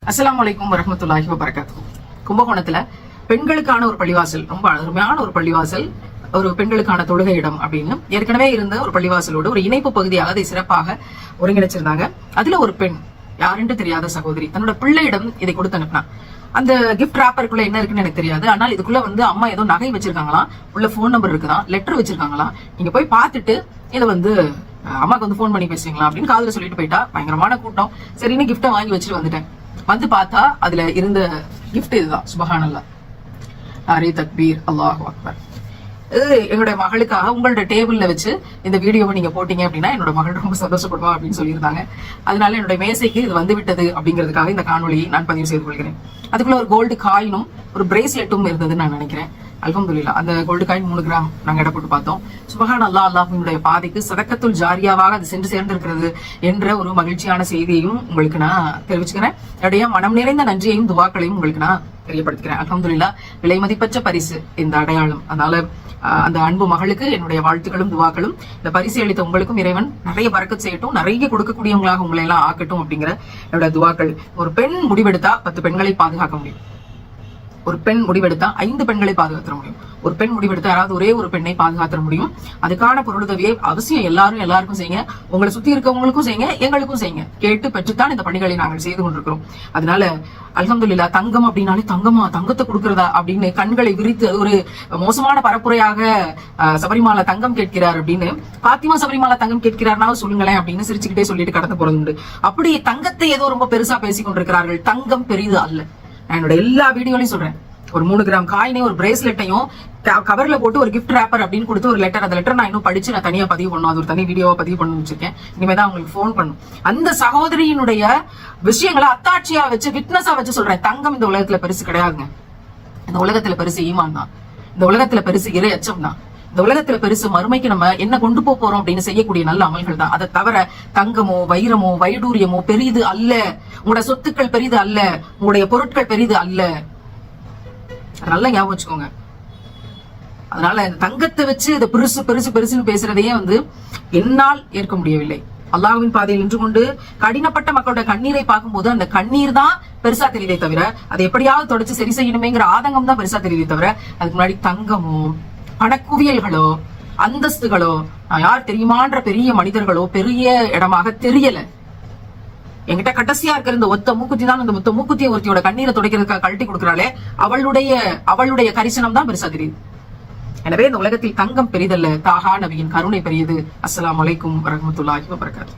அஸ்ஸலாமு அலைக்கும் வரஹ்மத்துல்லாஹி வபரகாத்துஹு. கும்பகோணத்துல பெண்களுக்கான ஒரு பள்ளிவாசல், ரொம்ப அருமையான ஒரு பள்ளிவாசல், ஒரு பெண்களுக்கான தொழுகை இடம் அப்படின்னு ஏற்கனவே இருந்த ஒரு பள்ளிவாசலோடு ஒரு இணைப்பு பகுதியாக அதை சிறப்பாக ஒருங்கிணைச்சிருந்தாங்க. அதுல ஒரு பெண், யாருன்னு தெரியாத சகோதரி, தன்னோட பிள்ளையிடம் இதை கொடுத்து அனுப்பினா. அந்த கிஃப்ட் ராப்பருக்குள்ள என்ன இருக்குன்னு எனக்கு தெரியாது. ஆனால் இதுக்குள்ள அம்மா ஏதோ நகை வச்சிருக்காங்களாம், உள்ள போன் நம்பர் இருக்குதான், லெட்டர் வச்சிருக்காங்களாம். நீங்க போய் பார்த்துட்டு இதை அம்மாக்கு போன் பண்ணி பேசுறீங்களா அப்படின்னு காதுல சொல்லிட்டு போயிட்டா. பயங்கரமான கூட்டம். சரின்னு கிஃப்ட்டை வாங்கி வச்சுட்டு வந்துட்டேன். வந்து பார்த்தா அதுல இருந்த கிஃப்ட் இதுதான். சுபஹானல்லாஹ், அரே தக்பீர், அல்லாஹு அக்பர். இது என்னோட மகளுக்காக உங்களோட டேபிள்ல வச்சு இந்த வீடியோவை நீங்க போட்டீங்க அப்படின்னா என்னோட மகள் ரொம்ப சந்தோஷப்படுவா அப்படின்னு சொல்லியிருந்தாங்க. அதனால என்னோட மேசைக்கு இது வந்து விட்டது அப்படிங்கிறதுக்காக இந்த காணொலியை நான் பதிவு செய்து கொள்கிறேன். அதுக்குள்ள ஒரு கோல்டு காயினும் ஒரு பிரேஸ்லெட்டும் இருந்ததுன்னு நான் நினைக்கிறேன். அல்ஹம்துலில்லாஹ், அந்த கோல்டு காயின் 3 கிராம் நாங்க எடை போட்டு பார்த்தோம். சுபஹானல்லாஹ், அல்லாஹ்வினுடைய பாதைக்கு சதக்கத்துல் ஜாரியாவாக அது சென்று சேர்ந்திருக்கிறது என்ற ஒரு மகிழ்ச்சியான செய்தியையும் உங்களுக்கு நான் தெரிவிச்சுக்கிறேன். என்னுடைய மனம் நிறைந்த நன்றியையும் துவாக்களையும் உங்களுக்கு நான் தெரியப்படுத்துகிறேன். அல்ஹம்துலில்லாஹ், விலை மதிப்பற்ற பரிசு இந்த அடையாளம். அதனால அந்த அன்பு மகளுக்கு என்னுடைய வாழ்த்துக்களும் துவாக்களும். இந்த பரிசு அளித்த உங்களுக்கும் இறைவன் நிறைய பரக்கத் செய்யட்டும், நிறைய கொடுக்கக்கூடியவங்களாக உங்களை எல்லாம் ஆக்கட்டும் அப்படிங்கிற என்னோட துவாக்கள். ஒரு பெண் முடிவெடுத்தா 10 பெண்களை பாதுகாக்க முடியும். ஒரு பெண் முடிவெடுத்தா 5 பெண்களை பாதுகாத்துற முடியும். ஒரு பெண் முடிவெடுத்தா யாராவது ஒரே ஒரு பெண்ணை பாதுகாத்துற முடியும். அதுக்கான பொருளுதவியை அவசியம் எல்லாருக்கும் செய்யுங்க. உங்களை சுத்தி இருக்கவங்களுக்கும் செய்யுங்க, எங்களுக்கும் செய்யுங்க. கேட்டு பெற்றுத்தான் இந்த பணிகளை நாங்கள் செய்து கொண்டிருக்கிறோம். அதனால அல்ஹம்துலில்லாஹ், தங்கம் அப்படின்னாலே தங்கமா, தங்கத்தை கொடுக்கறதா அப்படின்னு கண்களை விரித்து ஒரு மோசமான பரப்புரையாக சபரிமாலா தங்கம் கேட்கிறார் அப்படின்னு, பாத்திமா சபரிமாலா தங்கம் கேட்கிறார்னா சொல்லுங்களேன் அப்படின்னு சிரிச்சுக்கிட்டே சொல்லிட்டு கடந்து போறது உண்டு. அப்படி தங்கத்தை ஏதோ ரொம்ப பெருசா பேசிக் கொண்டிருக்கிறார்கள். தங்கம் பெரிது அல்ல. நான் என்னோட எல்லா வீடியோலையும் சொல்றேன், ஒரு 3 கிராம் காயினையும் ஒரு பிரேஸ்லெட்டையும் கவர்ல போட்டு ஒரு கிஃப்ட் ராப்பர் அப்படின்னு கொடுத்து ஒரு லெட்டர், அந்த லெட்டர் நான் இன்னும் படிச்சு நான் தனியா பதிவு பண்ணும், அது ஒரு தனி வீடியோவா பதிவு பண்ணி வச்சிருக்கேன். இனிமேதான் அவங்களுக்கு போன் பண்ணும். அந்த சகோதரியினுடைய விஷயங்களை அத்தாட்சியா வச்சு, விட்னஸா வச்சு சொல்றேன். தங்கம் இந்த உலகத்துல பெருசு கிடையாதுங்க. இந்த உலகத்துல பெருசு ஈமான் தான். இந்த உலகத்துல பெருசு இறை அச்சம் தான். இந்த உலகத்துல பெருசு மறுமைக்கு நம்ம என்ன கொண்டு போறோம் அப்படின்னு செய்யக்கூடிய நல்ல அமல்கள் தான். அதை தவிர தங்கமோ வைரமோ வைடூரியமோ பெரிது அல்ல. உங்களுடைய சொத்துக்கள் பெரிது அல்ல. உங்களுடைய பொருட்கள் பெரிது அல்ல. நல்லா ஞாபகம் வச்சுக்கோங்க. அதனால இந்த தங்கத்தை வச்சு இதை பெருசு பெருசு பெருசுன்னு பேசுறதையே என்னால் ஏற்க முடியவில்லை. அல்லாஹ்வின் பாதையில் நின்று கொண்டு கடினப்பட்ட மக்களோட கண்ணீரை பார்க்கும்போது அந்த கண்ணீர் தான் பெருசா தெரியுதே தவிர, அதை எப்படியாவது தொடச்சு சரி செய்யணுமேங்கிற ஆதங்கம் தான் பெருசா தெரியுதே தவிர, அதுக்கு முன்னாடி தங்கமோ பணக்குவியல்களோ அந்தஸ்துகளோ யார் தெரியுமான்ற பெரிய மனிதர்களோ பெரிய இடமாக தெரியல. என்கிட்ட கடைசியா இருக்கிற இந்த ஒத்த மூக்குத்தி தான். இந்த மொத்த மூக்குத்திய ஒருத்தியோட கண்ணீரை துடைக்கிறதுக்காக கழட்டி கொடுக்கிறாளே, அவளுடைய கரிசனம் தான் பெருசா தெரியுது. எனவே இந்த உலகத்தில் தங்கம் பெரிதல்ல, தாஹா நபியின் கருணை பெரியது. அஸ்ஸலாமு அலைக்கும் வரஹ்மத்துல்லாஹி வபரகாத்துஹு.